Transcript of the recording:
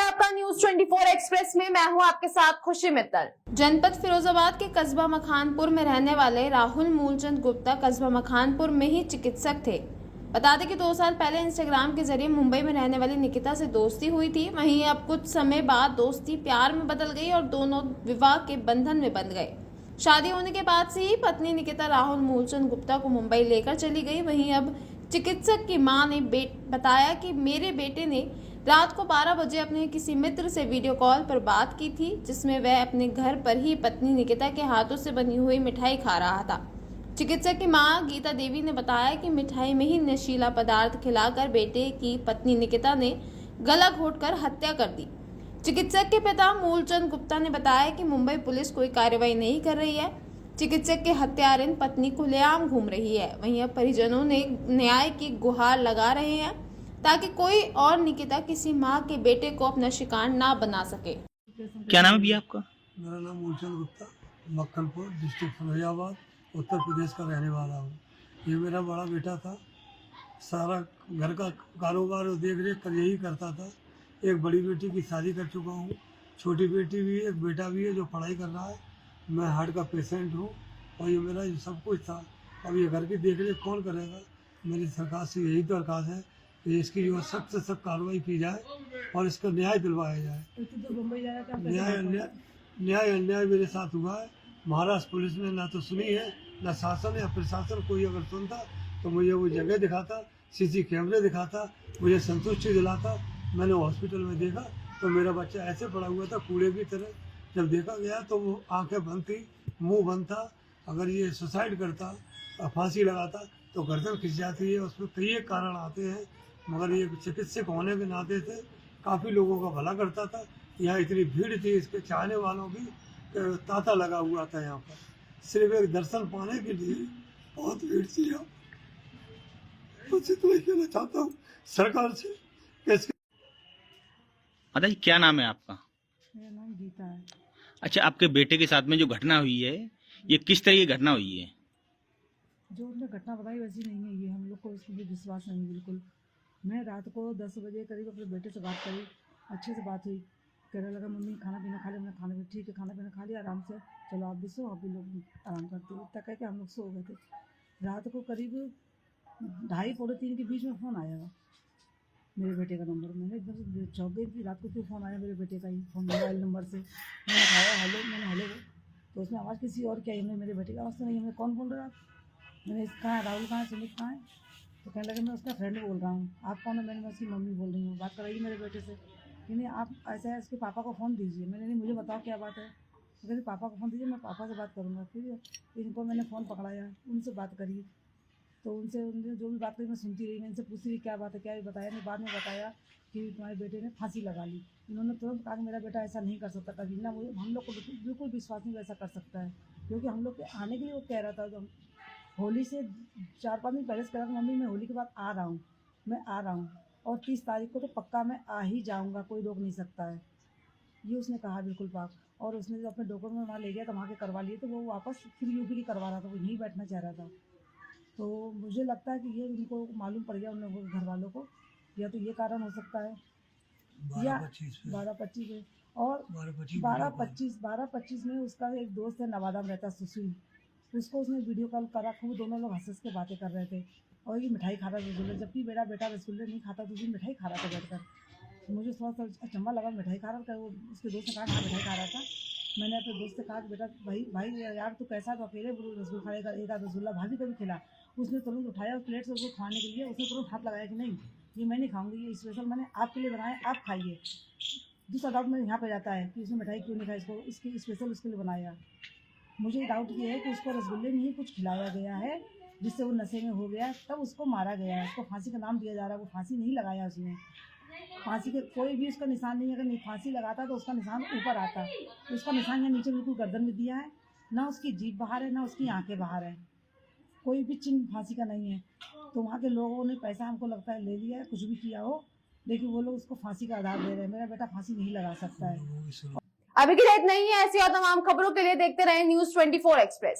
आपका news 24 express में मैं हूं आपके साथ खुशी मित्तल। जनपद फिरोजाबाद के कस्बा मखानपुर में रहने वाले राहुल मूलचंद गुप्ता कस्बा मखानपुर में ही चिकित्सक थे। बता दें कि 2 साल पहले इंस्टाग्राम के जरिए मुंबई में रहने वाली निकिता से दोस्ती हुई थी। वहीं अब कुछ समय बाद दोस्ती प्यार में बदल गई और दोनों विवाह के बंधन में बंध गए। शादी होने के बाद से ही पत्नी निकिता राहुल मूलचंद गुप्ता को मुंबई लेकर चली गई। वहीं अब चिकित्सक की मां ने बताया कि मेरे बेटे ने रात को 12 बजे अपने किसी मित्र से वीडियो कॉल पर बात की थी, जिसमें वह अपने घर पर ही पत्नी निकिता के हाथों से बनी हुई मिठाई खा रहा था। चिकित्सक की मां गीता देवी ने बताया कि मिठाई में ही नशीला पदार्थ खिलाकर बेटे की पत्नी निकिता ने गला घोटकर हत्या कर दी। चिकित्सक के पिता मूलचंद गुप्ता ने बताया कि मुंबई पुलिस कोई कार्रवाई नहीं कर रही है। चिकित्सक के हत्यारिन पत्नी खुलेआम घूम रही है। वहीं अब परिजनों ने न्याय की गुहार लगा रहे हैं ताकि कोई और निकिता किसी मां के बेटे को अपना शिकार ना बना सके। क्या नाम है भैया आपका? मेरा नाम मूलचंद गुप्ता, मक्खनपुर डिस्ट्रिक्ट फिरोजाबाद, उत्तर प्रदेश का रहने वाला हूँ। ये मेरा बड़ा बेटा था। सारा घर का कारोबार और देख रेख कर यही करता था। एक बड़ी बेटी की शादी कर चुका हूँ, छोटी बेटी भी है, एक बेटा भी है जो पढ़ाई कर रहा है। मैं हार्ट का पेशेंट हूँ और ये मेरा सब कुछ था। अब ये घर की देख रेख कौन करेगा? मेरी सरकार से यही दरख्वास्त है कि इसकी जो सख्त से सख्त कार्रवाई की जाए और इसका न्याय दिलवाया जाए। न्याय अन्याय मेरे साथ हुआ है। महाराष्ट्र पुलिस ने ना तो सुनी है, ना शासन या प्रशासन कोई अगर सुनता तो मुझे वो जगह दिखाता, सीसी कैमरे दिखाता, मुझे संतुष्टि दिलाता। मैंने हॉस्पिटल में देखा तो मेरा बच्चा ऐसे पड़ा हुआ था कूड़े की तरह। जब देखा गया तो वो आंखें बंद थी, मुँह बंद था। अगर ये सुसाइड करता, फांसी लगाता तो गर्दन खिंच जाती है। उसमें कई एक कारण आते हैं, मगर ये चिकित्सक होने के नाते से काफ़ी लोगों का भला करता था। यहाँ इतनी भीड़ थी इसके चाहने वालों की, तांता लगा हुआ था यहाँ पर। सिर्फ एक दर्शन पाने के लिए बहुत भीड़ थी यहाँ। बस इतना ही कहना चाहता हूँ सरकार से कि इसके। बताइए क्या नाम है आपका? मेरा नाम गीता है। अच्छा, आपके बेटे के साथ में जो घटना हुई है, ये किस तरह की घटना हुई है? जो उन्होंने घटना बताई वैसी नहीं है ये, हम लोग को इसके लिए विश्वास नहीं बिल्कुल। मैं रात को 10 बजे करीब अपने बेटे से बात करी, अच्छे से बात हुई। कहने लगा मम्मी खाना पीना खा लिया। मैंने खाना पीना ठीक है, खाना पीना खा लिया आराम से, चलो आप भी सो, आप भी लोग आराम करते हो। इतना कह के हम लोग सो गए थे। रात को करीब 2:30 पौने 3 के बीच में फ़ोन आया मेरे बेटे का नंबर। मैंने एकदम से चौंक गई कि रात को क्यों फ़ोन आया मेरे बेटे का ही फ़ोन, मोबाइल नंबर से। मैंने कहा हेलो, मैंने हेलो, तो उसमें आवाज़ किसी और क्या है, मेरे बेटे की आवाज़ तो नहीं है। मैं कौन बोल रहा है? मैंने कहा है राहुल कहाँ है, सुमित कहाँ है? तो कहने लगे मैं उसका फ्रेंड बोल रहा हूँ। आप कौन है? मैं उसकी मम्मी बोल रही हूँ। बात कर रही है मेरे बेटे से। नहीं आप ऐसा है, उसके पापा को फ़ोन दीजिए। मैंने नहीं, मुझे बताओ क्या बात है। तो कहते पापा को फ़ोन दीजिए, मैं पापा से बात करूँगा। फिर इनको मैंने फ़ोन पकड़ाया, उनसे बात करी। तो उनसे जो भी बात करी मैं सुनती रही। मैं इनसे पूछती रही क्या बात है, क्या ये बताया नहीं। बाद में बताया कि तुम्हारे बेटे ने फांसी लगा ली। इन्होंने तुरंत कहा कि मेरा बेटा ऐसा नहीं कर सकता कभी ना। मुझे हम लोग को बिल्कुल विश्वास नहीं वैसा कर सकता है, क्योंकि हम लोग के आने के लिए वो कह रहा था। तो होली से 4-5 दिन पहले से कह रहा था मम्मी मैं होली के बाद आ रहा हूँ, मैं आ रहा हूँ, और 30 तारीख को तो पक्का मैं आ ही जाऊँगा, कोई रोक नहीं सकता है, ये उसने कहा बिल्कुल पाक। और उसने जब अपने डॉक्यूमेंट वहाँ ले गया तो वहाँ के करवा लिए, तो वो वापस फिर यूपी की करवा रहा था, वो यहीं बैठना चाह रहा था। तो मुझे लगता है कि ये उनको मालूम पड़ गया उन लोगों के घर वालों को, या तो ये कारण हो सकता है, या 12-25 में। और 12-25 में उसका एक दोस्त है नवादा में रहता, सुशील, उसको उसने वीडियो कॉल करा। खूब दोनों लोग हंस के बातें कर रहे थे और ये मिठाई खा रहा था रसगुल्ले, जबकि मेरा बेटा रसगुल्ले नहीं खाता, तो उसकी मिठाई खा रहा था बैठकर। मुझे थोड़ा सा अचंभा लगा, मिठाई खा रहा था। वो उसके दोस्त ने कहा हाँ मिठाई खा रहा था। मैंने अपने दोस्त से कहा कि बेटा भाई यार तू कैसा, तो अकेले रसगुल्ला खाएगा, एक आध रसगुल्ला भाभी को भी खिला। उसने तुरंत उठाया और प्लेट से उसको खाने के लिए उसने तुरंत हाथ लगाया कि नहीं ये मैं नहीं खाऊंगी, ये स्पेशल मैंने आपके लिए बनाया, आप खाइए। दूसरा डाउट में यहाँ पे जाता है कि उसने मिठाई क्यों नहीं खाई, इसको इसकी स्पेशल उसके लिए बनाया। मुझे डाउट ये है कि उसको रसगुल्ले में ही कुछ खिलाया गया है जिससे वो नशे में हो गया, तब उसको मारा गया है। उसको फांसी का नाम दिया जा रहा है, वो फांसी नहीं लगाया उसने। फांसी के कोई भी उसका निशान नहीं है। अगर फांसी लगाता तो उसका निशान ऊपर आता, तो उसका निशान यहाँ नीचे बिल्कुल गर्दन में दिया है, ना उसकी जीभ बाहर है, ना उसकी आंखें बाहर है, कोई भी चिन्ह फांसी का नहीं है। तो वहाँ के लोगों ने पैसा हमको लगता है ले लिया है, कुछ भी किया हो, लेकिन वो लोग उसको फांसी का आधार दे रहे हैं। मेरा बेटा फांसी नहीं लगा सकता है। अभी की डेट नहीं है। ऐसी और तमाम खबरों के लिए देखते रहे न्यूज 24 एक्सप्रेस।